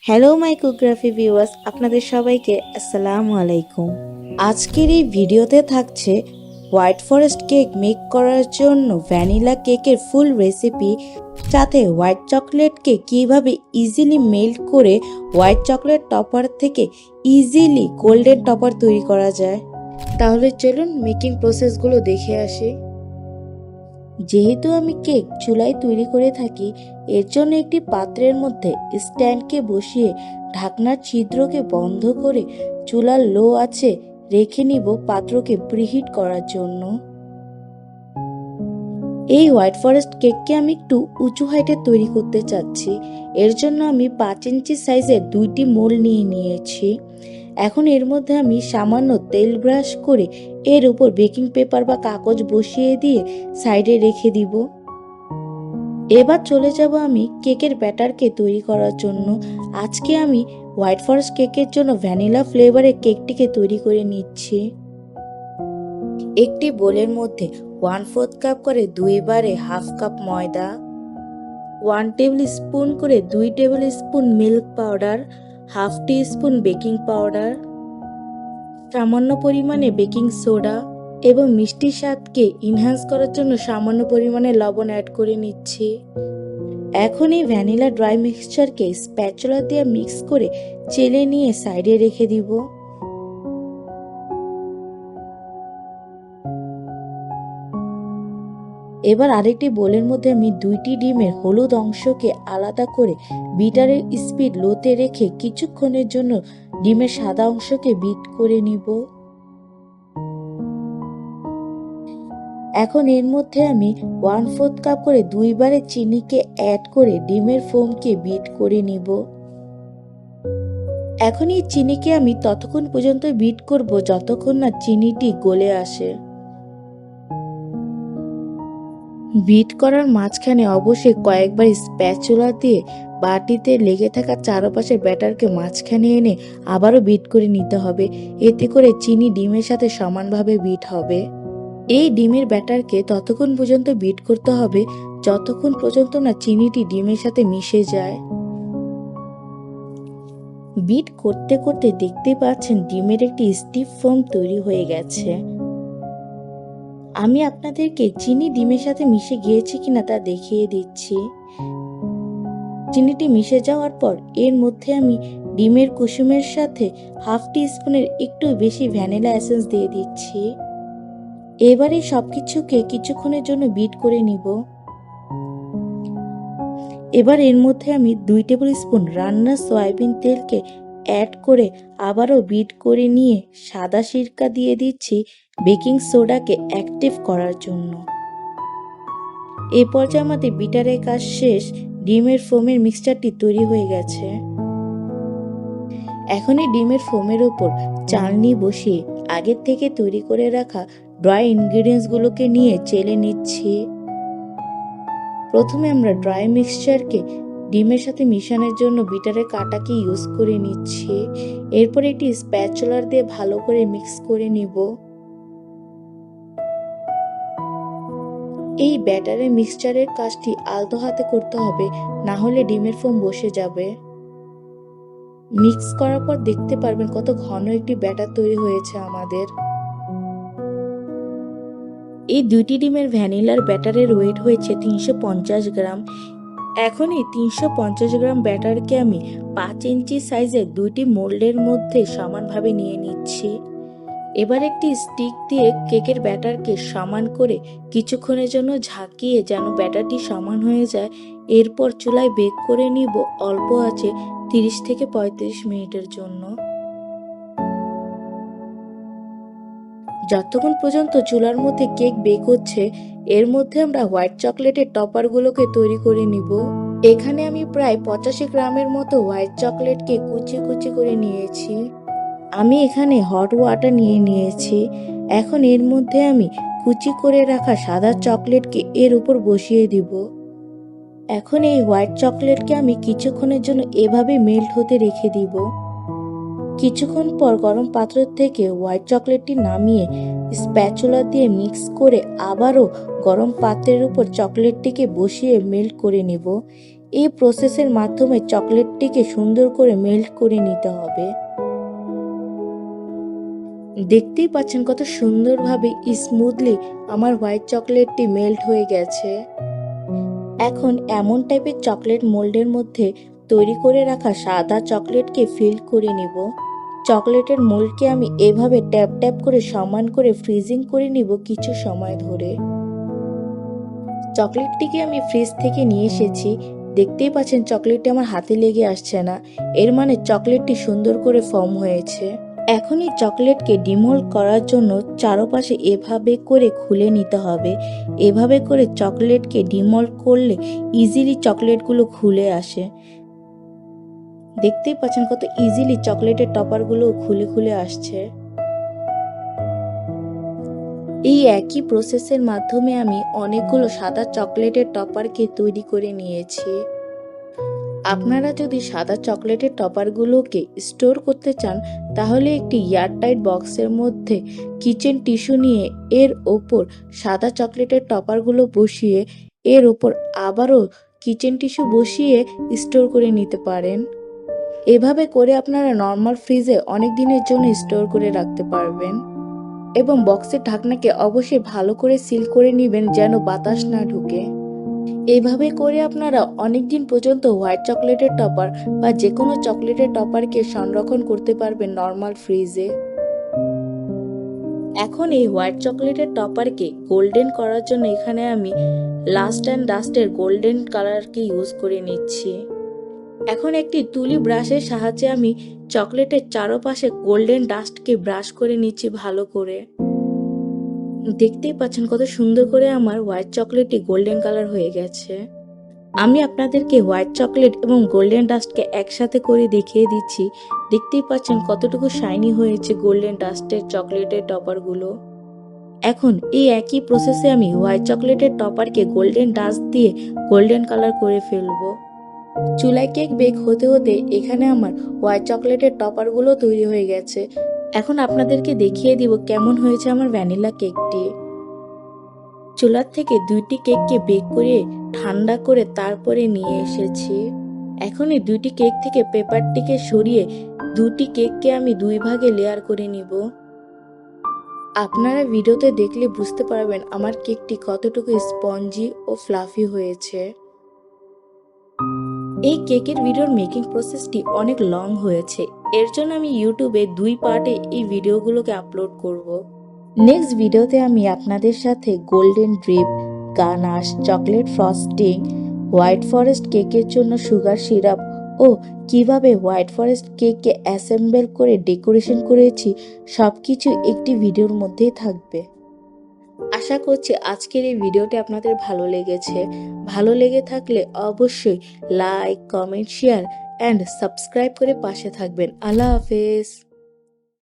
Hello my কুকগ্রাফি viewers, আপনাদের সবাইকে আসসালামু আলাইকুম। আজকের এই ভিডিওতে থাকছে হোয়াইট ফরেস্ট কেক মেক করার জন্য ভ্যানিলা কেকের ফুল রেসিপি, সাথে হোয়াইট চকলেটকে কিভাবে ইজিলি মেল্ট করে হোয়াইট চকলেট টপার থেকে ইজিলি গোল্ডেন টপার তৈরি করা যায়। তাহলে চলুন মেকিং প্রসেসগুলো দেখে আসি। যেহেতু আমি কেক চুলায় তৈরি করে থাকি, এর জন্য একটি পাত্রের মধ্যে স্ট্যান্ডকে বসিয়ে ঢাকনার ছিদ্রকে বন্ধ করে চুলার লো আঁচে রেখে নিব পাত্রকে প্রিহিট করার জন্য। এই হোয়াইট ফরেস্ট কেককে আমি একটু উঁচু হাইটে তৈরি করতে চাচ্ছি। এর জন্য আমি 5 ইঞ্চি সাইজের 2টি মোল্ড নিয়ে নিয়েছি। এখন এর মধ্যে আমি সামান্য তেল ব্রাশ করে এর উপর বেকিং পেপার বা কাগজ বসিয়ে দিয়ে সাইডে রেখে দিব। এবার চলে যাব আমি কেকের ব্যাটারকে তৈরি করার জন্য। আজকে আমি হোয়াইট ফরেস্ট কেকের জন্য ভ্যানিলা ফ্লেভারের কেকটিকে তৈরি করে নিচ্ছি। একটি বোলের মধ্যে 1/4 কাপ করে 2 বারে 1/2 কাপ ময়দা, 1 টেবিল স্পুন করে 2 table spoon milk powder, 1/2 teaspoon baking powder, সামান্য পরিমাণে বেকিং সোডা এবং মিষ্টি স্বাদকে ইনহ্যান্স করার জন্য সামান্য পরিমাণে লবণ অ্যাড করে নিচ্ছি। এখন এই ভ্যানিলা ড্রাই মিক্সচারকে স্প্যাচুলা দিয়ে মিক্স করে চেলে নিয়ে সাইডে রেখে দিব। এবার আরেকটি বোলের মধ্যে আমি 2টি ডিমের হলুদ অংশকে আলাদা করে বিটারের স্পিড লোতে রেখে কিছুক্ষণের জন্য ডিমের সাদা অংশকে বিট করে নিব। এখন এর মধ্যে আমি 1/4 কাপ করে 2 বারে চিনিকে অ্যাড করে ডিমের ফোমকে বিট করে নিব। এখন এই চিনিকে আমি ততক্ষণ পর্যন্ত বিট করব যতক্ষণ না চিনিটি গলে আসে। বিট করার মাঝখানে অবশ্যই কয়েকবার স্প্যাচুলা দিয়ে বাটিতে লেগে থাকা চারপাশে ব্যাটারকে মাঝখানে এনে আবারও বিট করে নিতে হবে। এতে করে চিনি ডিমের সাথে সমানভাবে বিট হবে। এই ডিমের ব্যাটারকে ততক্ষণ পর্যন্ত বিট করতে হবে যতক্ষণ পর্যন্ত না চিনিটি ডিমের সাথে মিশে যায়। বিট করতে করতে দেখতে পাচ্ছেন ডিমের একটি স্টিফ ফোম তৈরি হয়ে গেছে। আমি আপনাদেরকে চিনি ডিমের সাথে মিশে গিয়েছে কিনা তা দেখিয়ে দিচ্ছি। চিনিটি মিশে যাওয়ার পর এর মধ্যে আমি ডিমের কুসুমের সাথে 1/2 টিস্পুনের একটু বেশি ভ্যানিলা এসেন্স দিয়ে দিচ্ছি। এবারে সবকিছুকে কিছুক্ষণের জন্য বিট করে নিব। এবার এর মধ্যে আমি 2 টেবিল স্পুন রান্নার সয়াবিন তেলকে অ্যাড করে আবারও বিট করে নিয়ে সাদা সিরকা দিয়ে দিচ্ছি বেকিং সোডাকে অ্যাক্টিভ করার জন্য। এই পর্যায়ে আমাদের বিটারের কাজ শেষ। ডিমের ফোমের মিক্সচারটি তৈরি হয়ে গেছে। এখন এই ডিমের ফোমের ওপর চালনি বসিয়ে আগের থেকে তৈরি করে রাখা ড্রাই ইনগ্রিডিয়েন্টসগুলোকে নিয়ে চেলে নিচ্ছি। প্রথমে আমরা ড্রাই মিক্সচারকে ডিমের সাথে মিশানোর জন্য বিটারের কাঁটাকে ইউজ করে নিচ্ছি। এরপর একটি স্প্যাচুলার দিয়ে ভালো করে মিক্স করে নিব। এই ব্যাটারের মিক্সচারের কাজটি আলতো হাতে করতে হবে, না হলে ডিমের ফোম বসে যাবে। মিক্স করার পর দেখতে পারবেন কত ঘন একটি ব্যাটার তৈরি হয়েছে আমাদের। এই 2টি ডিমের ভ্যানিলার ব্যাটারের ওয়েট হয়েছে 350 গ্রাম। এখন এই 350 গ্রাম ব্যাটারকে আমি 5 ইঞ্চি সাইজের 2টি মোল্ডের মধ্যে সমানভাবে নিয়ে নিচ্ছি। এবার একটি স্টিক দিয়ে কেকের ব্যাটারকে সমান করে কিছুক্ষণের জন্য ঝাঁকিয়ে যেন ব্যাটারটি সমান হয়ে যায়। এরপর চুলায় বেক করে নিব অল্প আঁচে 30 থেকে 35 মিনিটের জন্য। যতক্ষণ পর্যন্ত চুলার মধ্যে কেক বেক হচ্ছে, এর মধ্যে আমরা হোয়াইট চকলেটের টপারগুলোকে তৈরি করে নিব। এখানে আমি প্রায় 85 গ্রামের মতো হোয়াইট চকলেটকে কুচি কুচি করে নিয়েছি। আমি এখানে হট ওয়াটার নিয়ে নিয়েছি। এখন এর মধ্যে আমি কুচি করে রাখা সাদা চকলেটকে এর উপর বসিয়ে দিব। এখন এই হোয়াইট চকলেটকে আমি কিছুক্ষণের জন্য এভাবে মেল্ট হতে রেখে দিব। কিছুক্ষণ পর গরম পাত্র থেকে হোয়াইট চকলেটটি নামিয়ে স্প্যাচুলা দিয়ে মিক্স করে আবারও গরম পাত্রের উপর চকলেটটিকে বসিয়ে মেল্ট করে নেব। এই প্রসেসের মাধ্যমে চকলেটটিকে সুন্দর করে মেল্ট করে নিতে হবে। দেখতেই পাচ্ছেন কত সুন্দরভাবে স্মুথলি আমার হোয়াইট চকলেটটি মেল্ট হয়ে গেছে। এখন এমন টাইপের চকলেট মোল্ডের মধ্যে তৈরি করে রাখা সাদা চকলেটকে ফিল করে নিব। চকলেটের মোল্ডকে আমি এভাবে ট্যাপ ট্যাপ করে সমান করে ফ্রিজিং করে নিব কিছু সময় ধরে। চকলেটটিকে আমি ফ্রিজ থেকে নিয়ে এসেছি। দেখতেই পাচ্ছেন চকলেটটি আমার হাতে লেগে আসছে না, এর মানে চকলেটটি সুন্দর করে ফর্ম হয়েছে। এখন এই চকলেটকে ডিমোল্ড করার জন্য চারপাশে এভাবে করে খুলে নিতে হবে। এভাবে করে চকলেটকে ডিমোল্ড করলে ইজিলি চকলেটগুলো খুলে আসে। দেখতেই পাচ্ছেন কত ইজিলি চকলেটের টপারগুলো খুলে খুলে আসছে। এই একই প্রসেসের মাধ্যমে আমি অনেকগুলো সাদা চকলেটের টপারকে তৈরি করে নিয়েছি। আপনারা যদি সাদা চকলেটের টপারগুলোকে স্টোর করতে চান তাহলে একটি এয়ারটাইট বক্সের মধ্যে কিচেন টিস্যু নিয়ে এর ওপর সাদা চকলেটের টপারগুলো বসিয়ে এর ওপর আবারও কিচেন টিস্যু বসিয়ে স্টোর করে নিতে পারেন। এভাবে করে আপনারা নর্মাল ফ্রিজে অনেক দিনের জন্য স্টোর করে রাখতে পারবেন এবং বক্সের ঢাকনাকে অবশ্যই ভালো করে সিল করে নেবেন যেন বাতাস না ঢুকে। এইভাবে করে আপনারা অনেক দিন পর্যন্ত হোয়াইট চকলেটের টপার বা যে কোনো চকলেটের টপারকে সংরক্ষণ করতে পারবেন নর্মাল ফ্রিজে। এখন এই হোয়াইট চকলেটের টপারকে গোল্ডেন করার জন্য এখানে আমি লাস্ট অ্যান্ড ডাস্টের গোল্ডেন কালারকে ইউজ করে নিচ্ছি। এখন একটি তুলি ব্রাশের সাহায্যে আমি চকলেটের চারপাশে গোল্ডেন ডাস্টকে ব্রাশ করে নিচ্ছি ভালো করে। দেখতেই পাচ্ছেন কত সুন্দর করে আমার হোয়াইট চকলেটটি গোল্ডেন কালার হয়ে গেছে। আমি আপনাদেরকে হোয়াইট চকলেট এবং গোল্ডেন ডাস্টকে একসাথে করে দেখিয়ে দিচ্ছি। দেখতেই পাচ্ছেন কতটুকু শাইনি হয়েছে গোল্ডেন ডাস্টের চকলেটের টপারগুলো। এখন এই একই প্রসেসে আমি হোয়াইট চকলেটের টপারকে গোল্ডেন ডাস্ট দিয়ে গোল্ডেন কালার করে ফেলবো। চুলায় কেক বেক হতে হতে এখানে আমার হোয়াইট চকলেটের টপারগুলো তৈরি হয়ে গেছে। এখন আপনাদেরকে দেখিয়ে দিব কেমন হয়েছে আমার ভ্যানিলা কেকটি। চুলার থেকে 2টি কেককে বেক করে ঠান্ডা করে তারপরে নিয়ে এসেছি। এখন এই 2টি কেক থেকে পেপারটিকে সরিয়ে 2টি কেককে আমি 2 ভাগে লেয়ার করে নিব। আপনারা ভিডিওতে দেখলে বুঝতে পারবেন আমার কেকটি কতটুকু স্পঞ্জি ও ফ্লাফি হয়েছে। এই কেকের ভিডিওর মেকিং প্রসেসটি অনেক লং হয়েছে, এর জন্য আমি ইউটিউবে 2 পার্টে এই ভিডিওগুলোকে আপলোড করব। নেক্সট ভিডিওতে আমি আপনাদের সাথে golden drip, ganache, chocolate frosting, white forest কেকের জন্য সুগার সিরাপ ও কিভাবে হোয়াইট ফরেস্ট কেককে অ্যাসেম্বল করে ডেকোরেশন করেছি সবকিছু একটি ভিডিওর মধ্যেই থাকবে। আশা করছি আজকের এই ভিডিওটি আপনাদের ভালো লেগেছে। ভালো লেগে থাকলে অবশ্যই like, comment, share and subscribe করে পাশে থাকবেন। আল্লাহ হাফেজ।